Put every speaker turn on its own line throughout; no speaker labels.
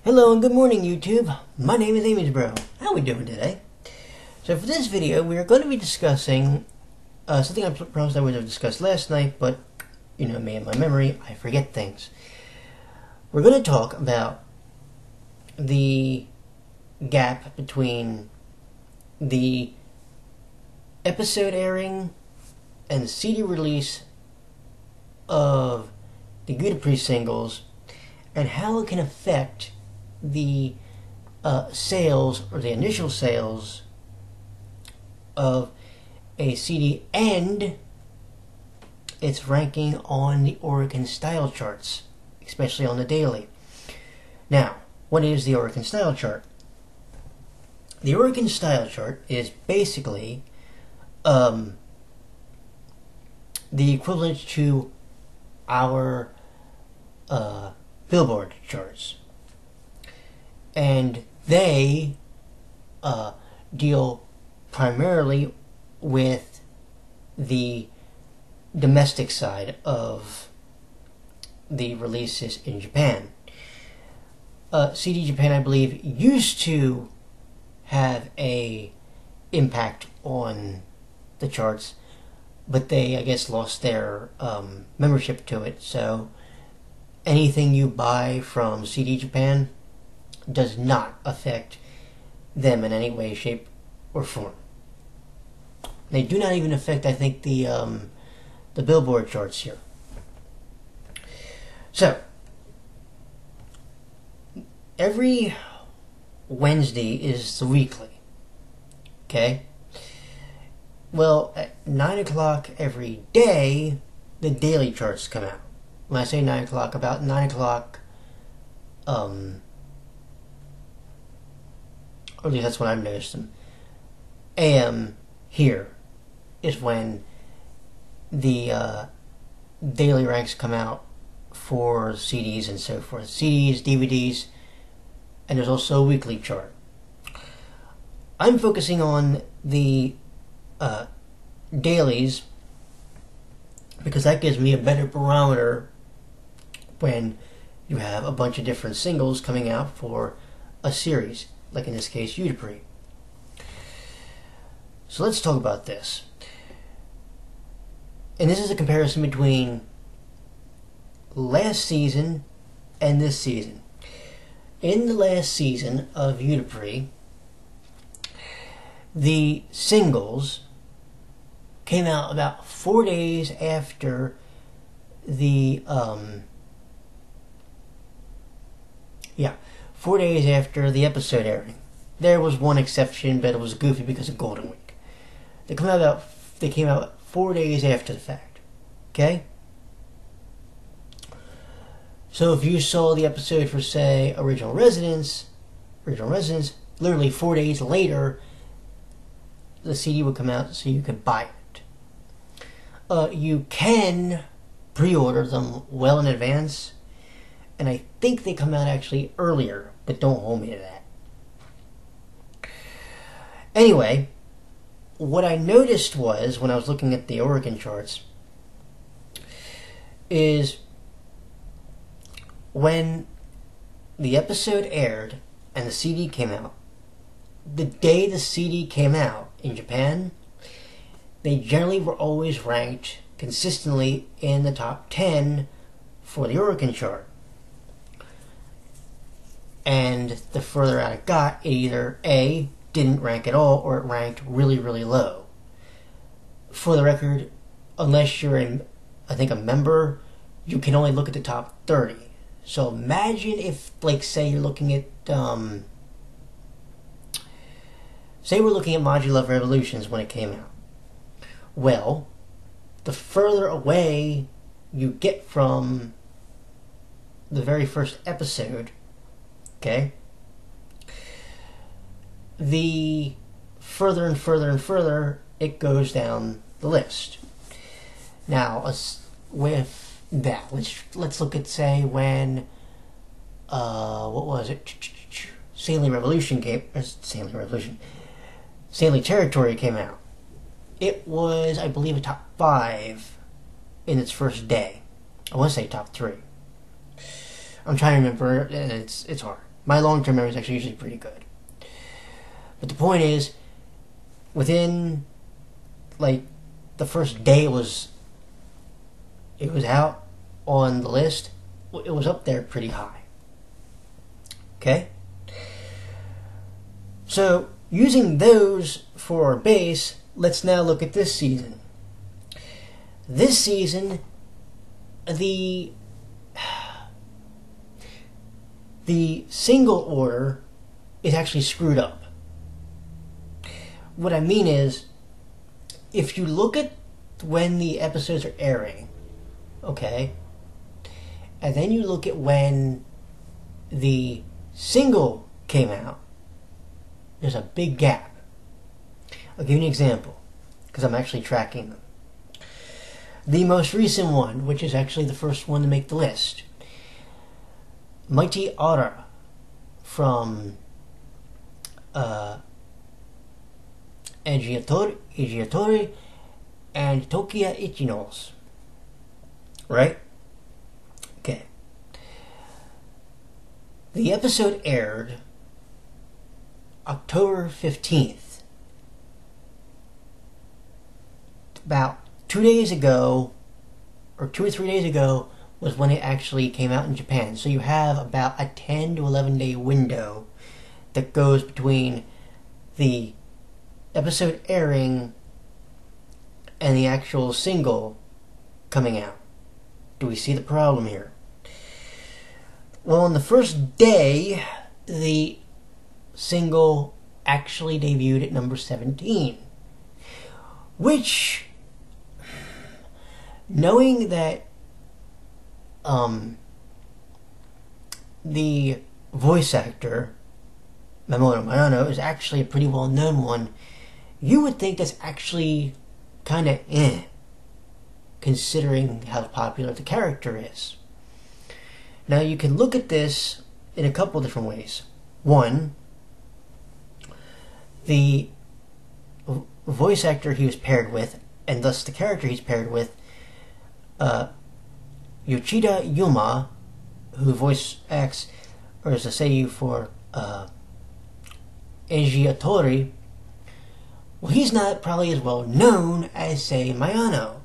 Hello and good morning, YouTube. My name is Amy'sbro. How we doing today? So for this video, we are going to be discussing something I promised I would have discussed last night, but you know me and my memory, I forget things. We're going to talk about the gap between the episode airing and the CD release of the UtaPri singles and how it can affect the sales or the initial sales of a CD and its ranking on the Oricon style charts, especially on the daily. Now, what is the Oricon style chart? The Oricon style chart is basically the equivalent to our Billboard charts. And they deal primarily with the domestic side of the releases in Japan. CD Japan, I believe, used to have a impact on the charts, but they, I guess, lost their membership to it. So anything you buy from CD Japan does not affect them in any way, shape, or form. They do not even affect, I think, the Billboard charts here. So, every Wednesday is the weekly. Okay? Well, at 9 o'clock every day, the daily charts come out. When I say 9 o'clock, about 9 o'clock, or at least that's when I've noticed them, AM here is when the daily ranks come out for CDs and so forth. CDs, DVDs, and there's also a weekly chart. I'm focusing on the dailies because that gives me a better barometer when you have a bunch of different singles coming out for a series, like in this case UtaPri. So let's talk about this. And this is a comparison between last season and this season. In the last season of UtaPri, the singles came out about 4 days after the 4 days after the episode airing. There was one exception, but it was goofy because of Golden Week. They came out 4 days after the fact. Okay? So if you saw the episode for, say, Original Residence, literally 4 days later, the CD would come out so you could buy it. You can pre-order them well in advance, and I think they come out actually earlier, but don't hold me to that. Anyway, what I noticed was, when I was looking at the Oricon charts, is when the episode aired and the CD came out, the day the CD came out in Japan, they generally were always ranked consistently in the top 10 for the Oricon chart. And the further out it got, it either A, didn't rank at all, or it ranked really, really low. For the record, unless you're I think a member, you can only look at the top 30. So imagine if, like, say you're looking at, say we're looking at Modular Revolutions when it came out. Well, the further away you get from the very first episode, okay, the further and further and further it goes down the list. Now, with that, let's look at, say, when what was it? Sailing Territory came out. It was, I believe, a top 5 in its first day. I want to say top 3. I'm trying to remember, and it's hard. My long-term memory is actually usually pretty good. But the point is, within like the first day it was out on the list, it was up there pretty high. Okay? So, using those for our base, let's now look at this season. This season, the single order is actually screwed up. What I mean is, if you look at when the episodes are airing, okay, and then you look at when the single came out, there's a big gap. I'll give you an example, because I'm actually tracking them. The most recent one, which is actually the first one to make the list, Mighty Otter from Agiatori and Tokia Ichinos. Right? Okay. The episode aired October 15th. About 2 days ago, or 2 or 3 days ago, was when it actually came out in Japan. So you have about a 10 to 11 day window that goes between the episode airing and the actual single coming out. Do we see the problem here? Well, on the first day, the single actually debuted at number 17. Which, knowing that the voice actor, Mamoru Mayano, is actually a pretty well-known one, you would think that's actually kind of considering how popular the character is. Now, you can look at this in a couple different ways. One, the voice actor he was paired with, and thus the character he's paired with, Yoshida Yuma, who voice acts, or is a seiyuu for Eiji Atori, well, he's not probably as well known as, say, Mayano.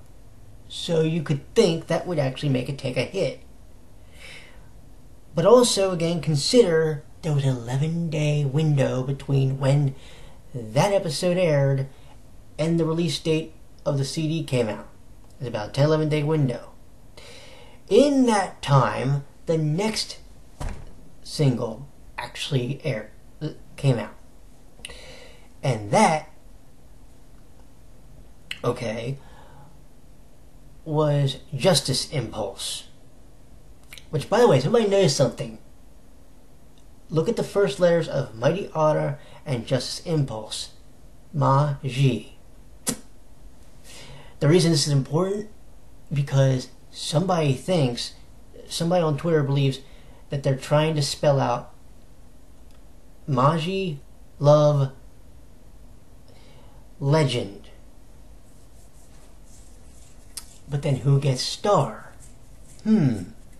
So you could think that would actually make it take a hit. But also, again, consider there was an 11-day window between when that episode aired and the release date of the CD came out. It's about a 10-11 day window. In that time, the next single actually came out. And that, okay, was Justice Impulse. Which, by the way, somebody knows something. Look at the first letters of Mighty Otter and Justice Impulse. Ma-ji. The reason this is important, because somebody on Twitter believes that they're trying to spell out Maji, love, legend. But then who gets star?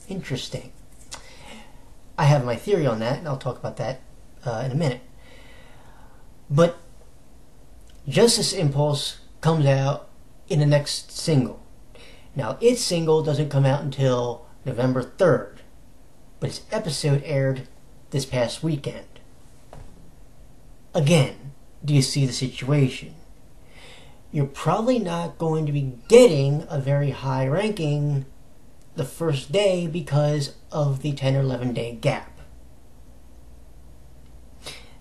Interesting. I have my theory on that, and I'll talk about that in a minute. But Justice Impulse comes out in the next single. Now, its single doesn't come out until November 3rd, but its episode aired this past weekend. Again, do you see the situation? You're probably not going to be getting a very high ranking the first day because of the 10 or 11 day gap.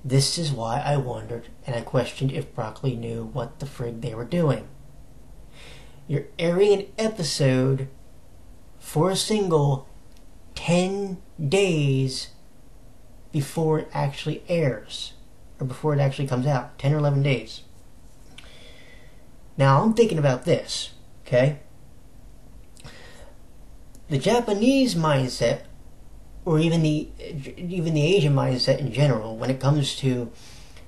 This is why I wondered and I questioned if Broccoli knew what the frig they were doing. You're airing an episode for a single 10 days before it actually airs, or before it actually comes out, 10 or 11 days. Now, I'm thinking about this, okay? The Japanese mindset, or even the Asian mindset in general, when it comes to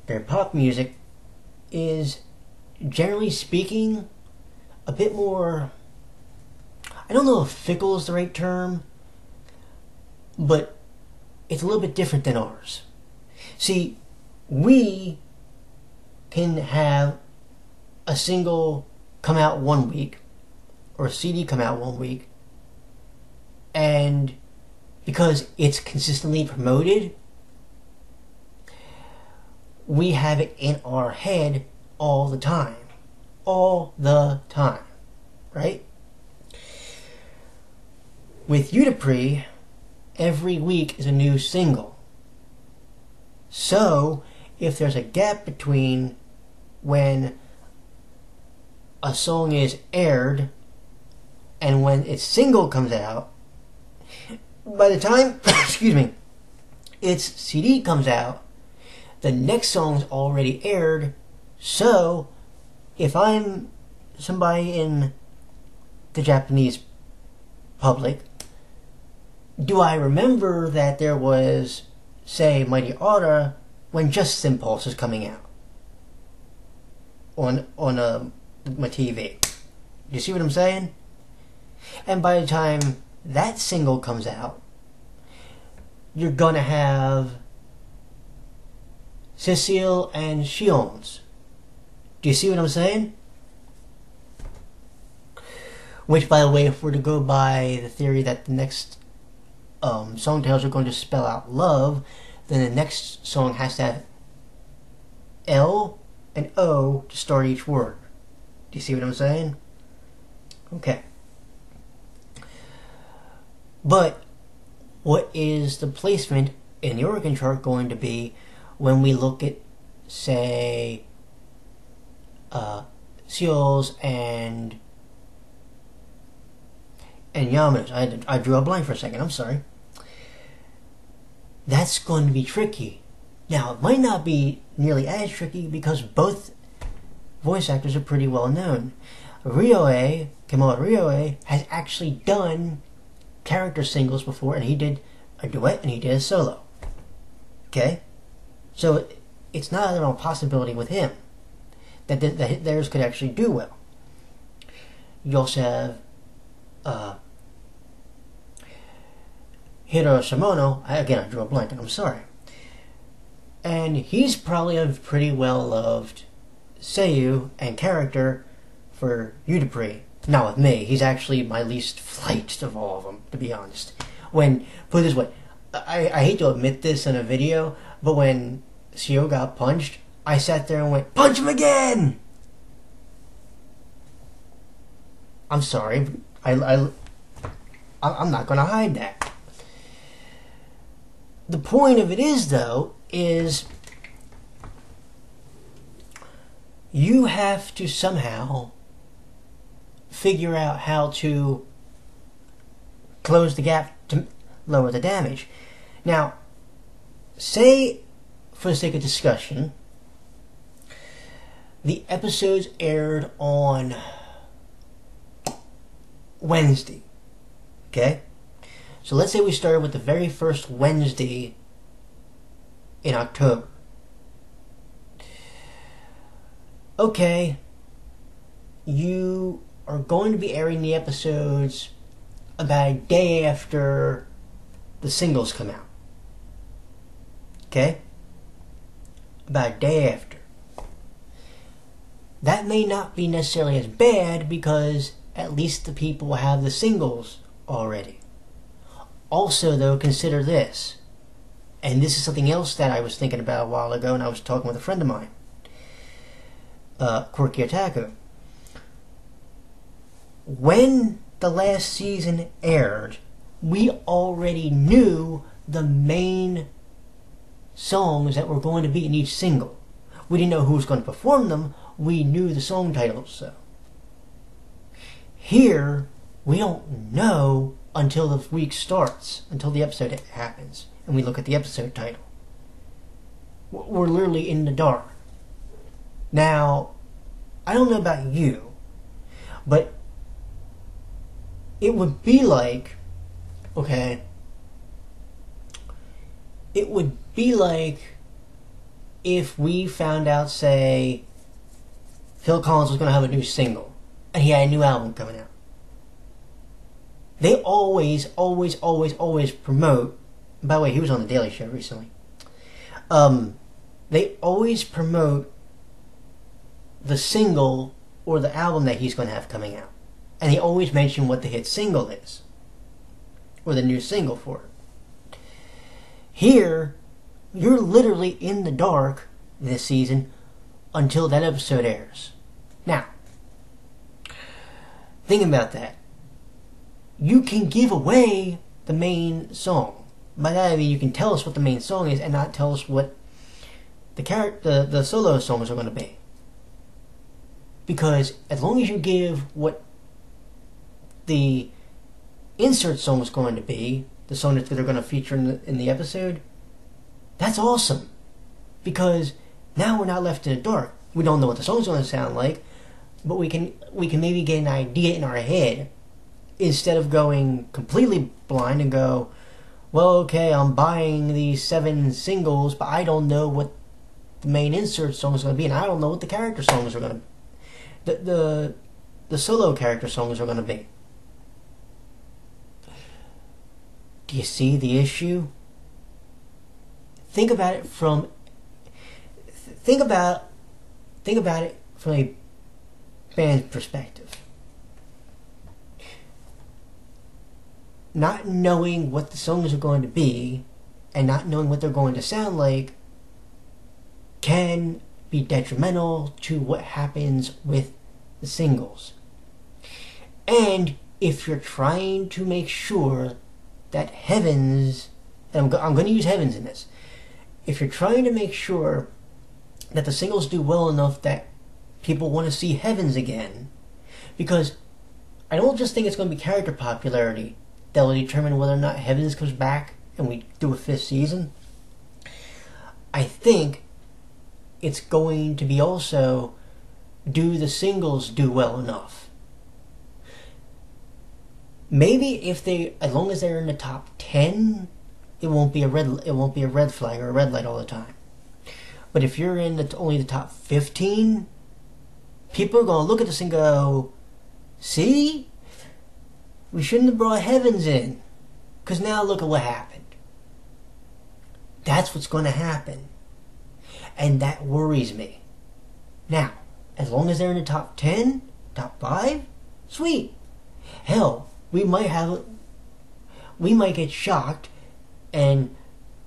their pop music, is, generally speaking, a bit more, I don't know if fickle is the right term, but it's a little bit different than ours. See, we can have a single come out one week, or a CD come out one week, and because it's consistently promoted, we have it in our head all the time. All the time. Right? With UtaPri, every week is a new single. So, if there's a gap between when a song is aired and when its single comes out, by the time, excuse me, its CD comes out, the next song's already aired. So, if I'm somebody in the Japanese public, do I remember that there was, say, Mighty Aura when Justice Impulse is coming out on my TV? Do you see what I'm saying? And by the time that single comes out, you're gonna have Cecile and Shion's. Do you see what I'm saying? Which, by the way, if we're to go by the theory that the next song titles are going to spell out love, then the next song has to have L and O to start each word. Do you see what I'm saying? Okay. But what is the placement in the organ chart going to be when we look at, say, Seals and Yama's? I drew a blank for a second, I'm sorry. That's going to be tricky. Now, it might not be nearly as tricky because both voice actors are pretty well known. Ryohei, Kemoda Ryohei, has actually done character singles before, and he did a duet and he did a solo. Okay? So, it's not a possibility with him that theirs could actually do well. You also have Hiro Shimono. Again, I drew a blank and I'm sorry. And he's probably a pretty well-loved seiyuu and character for UtaPri. Not with me. He's actually my least liked of all of them, to be honest. Put it this way, I hate to admit this in a video, but when Seo got punched, I sat there and went, punch him again! I'm sorry. I'm not going to hide that. The point of it is, though, is you have to somehow figure out how to close the gap to lower the damage. Now, say, for the sake of discussion, the episodes aired on Wednesday. Okay? So let's say we started with the very first Wednesday in October. Okay, you are going to be airing the episodes about a day after the singles come out. Okay? About a day after. That may not be necessarily as bad because at least the people will have the singles already. Also, though, consider this. And this is something else that I was thinking about a while ago, and I was talking with a friend of mine, Quirky Otaku. When the last season aired, we already knew the main songs that were going to be in each single. We didn't know who was going to perform them. We knew the song titles, so. Here, we don't know until the week starts, until the episode happens, and we look at the episode title. We're literally in the dark. Now, I don't know about you, but it would be like, okay, it would be like if we found out, say, Phil Collins was going to have a new single, and he had a new album coming out. They always promote By the way, he was on the Daily Show recently. They always promote the single or the album that he's going to have coming out. And they always mention what the hit single is. Or the new single for it. Here, you're literally in the dark this season until that episode airs. Now, think about that. You can give away the main song. By that I mean you can tell us what the main song is and not tell us what the solo songs are going to be. Because as long as you give what the insert song is going to be, the song that they're going to feature in the episode, that's awesome. Because now we're not left in the dark. We don't know what the song's going to sound like, but we can maybe get an idea in our head instead of going completely blind and go, well, okay, I'm buying these 7 singles, but I don't know what the main insert song is going to be, and I don't know what the character songs are going to the solo character songs are going to be. Do you see the issue? Think about it from a band's perspective. Not knowing what the songs are going to be and not knowing what they're going to sound like can be detrimental to what happens with the singles. And if you're trying to make sure that Heavens, and I'm going to use Heavens in this, if you're trying to make sure that the singles do well enough that people want to see Heavens again, because I don't just think it's going to be character popularity that will determine whether or not Heavens comes back and we do a 5th season. I think it's going to be also, do the singles do well enough? Maybe if they, as long as they're in the top 10, it won't be a red flag or a red light all the time. But if you're in only the top 15, people are going to look at this and go, see? We shouldn't have brought Heavens in. Because now look at what happened. That's what's going to happen. And that worries me. Now, as long as they're in the top 10, top 5, sweet. Hell, we might get shocked, and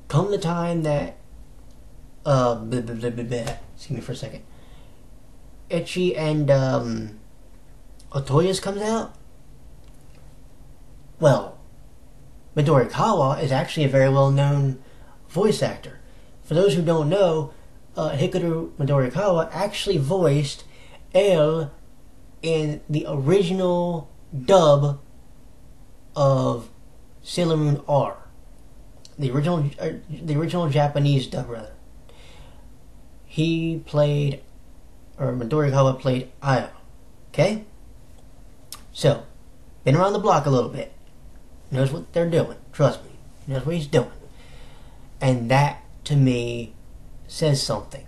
come the time that excuse me for a second, Echi and Otoya's comes out, well, Midori Kawa is actually a very well-known voice actor. For those who don't know, Hikaru Midori Kawa actually voiced Elle in the original dub of Sailor Moon R. The original Japanese dub, rather. He played, or Midori Kawa played Ayo. Okay? So, been around the block a little bit. Knows what they're doing. Trust me. Knows what he's doing. And that, to me, says something.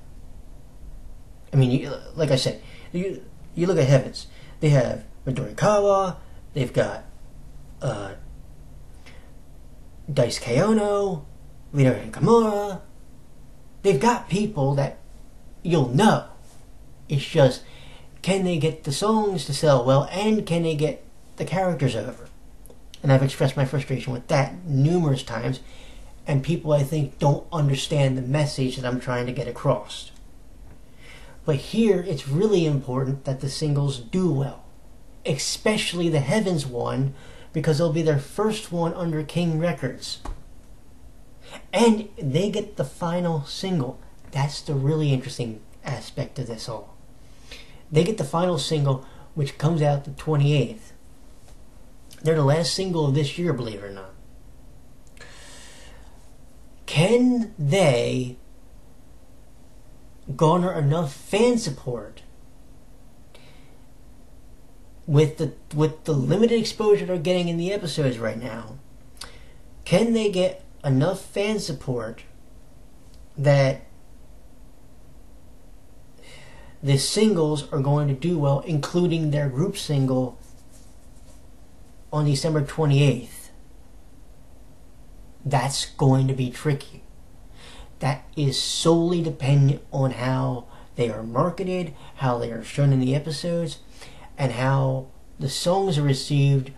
I mean, like I said, you look at Heavens. They have Midori Kawa. They've got Daisuke Ono, Rita Hikamura. They've got people that you'll know. It's just, can they get the songs to sell well, and can they get the characters over? And I've expressed my frustration with that numerous times, and people, I think, don't understand the message that I'm trying to get across. But here, it's really important that the singles do well. Especially the Heavens one, because it'll be their first one under King Records. And they get the final single. That's the really interesting aspect of this all. They get the final single, which comes out the 28th. They're the last single of this year, believe it or not. Can they garner enough fan support with the limited exposure they're getting in the episodes right now? Can they get enough fan support that the singles are going to do well, including their group single on December 28th? That's going to be tricky. That is solely dependent on how they are marketed, how they are shown in the episodes, and how the songs are received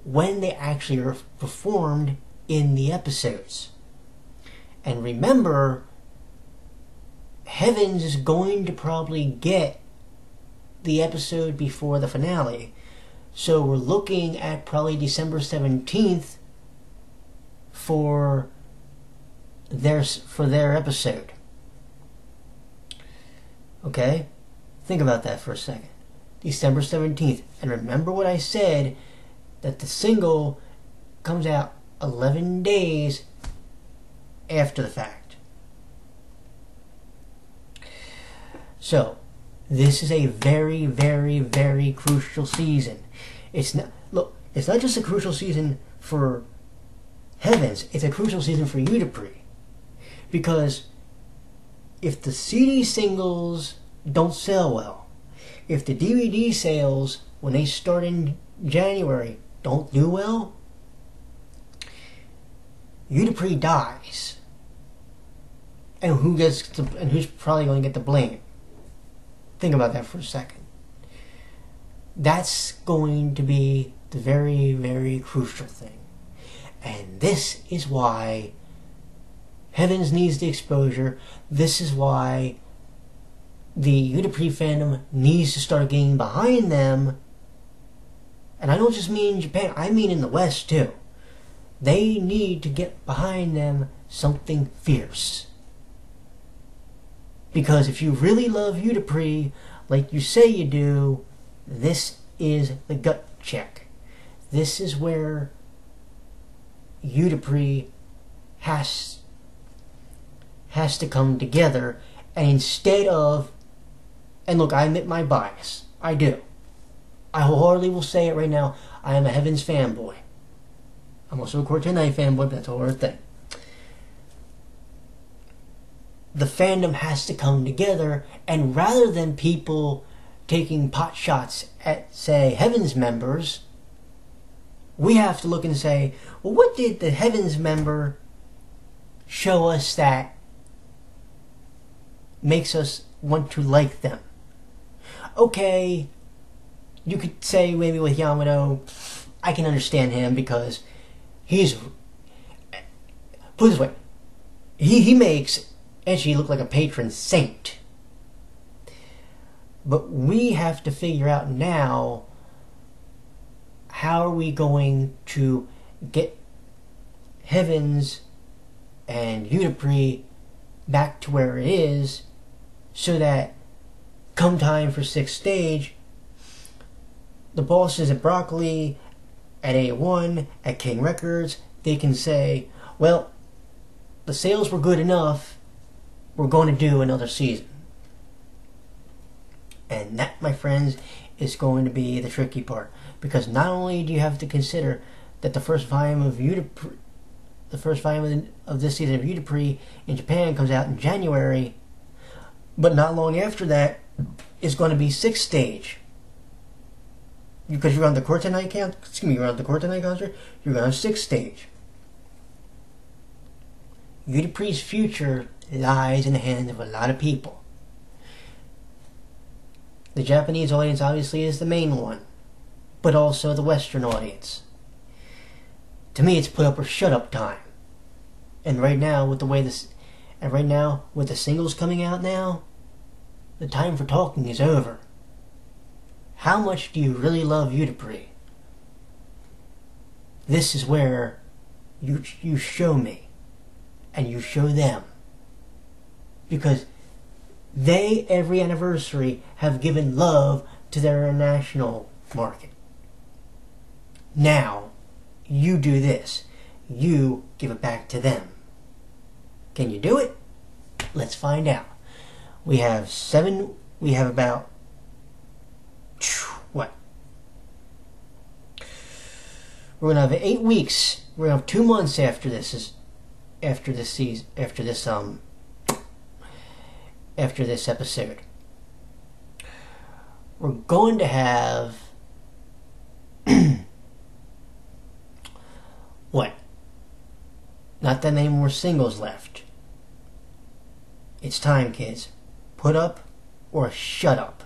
when they actually are performed in the episodes. And remember, Heavens is going to probably get the episode before the finale. So we're looking at probably December 17th for their episode. Okay? Think about that for a second. December 17th. And remember what I said, that the single comes out 11 days after the fact. So, this is a very, very, very crucial season. It's not just a crucial season for Heavens, it's a crucial season for UtaPri. Because if the CD singles don't sell well, if the DVD sales, when they start in January, don't do well, UtaPri dies. And who's probably going to get the blame? Think about that for a second. That's going to be the very, very crucial thing. And this is why Heavens needs the exposure. This is why the UtaPri fandom needs to start getting behind them. And I don't just mean Japan, I mean in the West too. They need to get behind them something fierce. Because if you really love UtaPri, like you say you do, this is the gut check. This is where UtaPri has to come together, and instead of, and look, I admit my bias. I do. I wholeheartedly will say it right now, I am a Heavens fanboy. I'm also a Quartet Night fanboy, but that's a whole other thing. The fandom has to come together, and rather than people taking pot shots at, say, Heavens members, we have to look and say, well, what did the Heavens member show us that makes us want to like them? Okay, you could say maybe with Yamato, I can understand him because he's, put it this way, he makes Edgy look like a patron saint. But we have to figure out now, how are we going to get Heavens and UtaPri back to where it is, so that come time for 6th stage, the bosses at Broccoli, at A1, at King Records, they can say, well, the sales were good enough, we're going to do another season. And that, my friends, is going to be the tricky part. Because not only do you have to consider that the first volume of UtaPri, the first volume of this season of UtaPri in Japan comes out in January, but not long after that is going to be 6th stage. Because you're on the Quartet Night you're on the Quartet Night concert, you're going to 6th stage. UtaPri's future lies in the hands of a lot of people. The Japanese audience obviously is the main one, but also the Western audience. To me, it's put up or shut up time. And right now, with the singles coming out now, the time for talking is over. How much do you really love UtaPri? This is where you show me, and you show them. Because they, every anniversary, have given love to their international market. Now, you do this. You give it back to them. Can you do it? Let's find out. We have about, what? We're going to have 8 weeks. We're going to have 2 months after this episode. We're going to have what? Not that many more singles left. It's time, kids. Put up or shut up.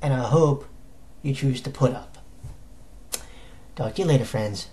And I hope you choose to put up. Talk to you later, friends.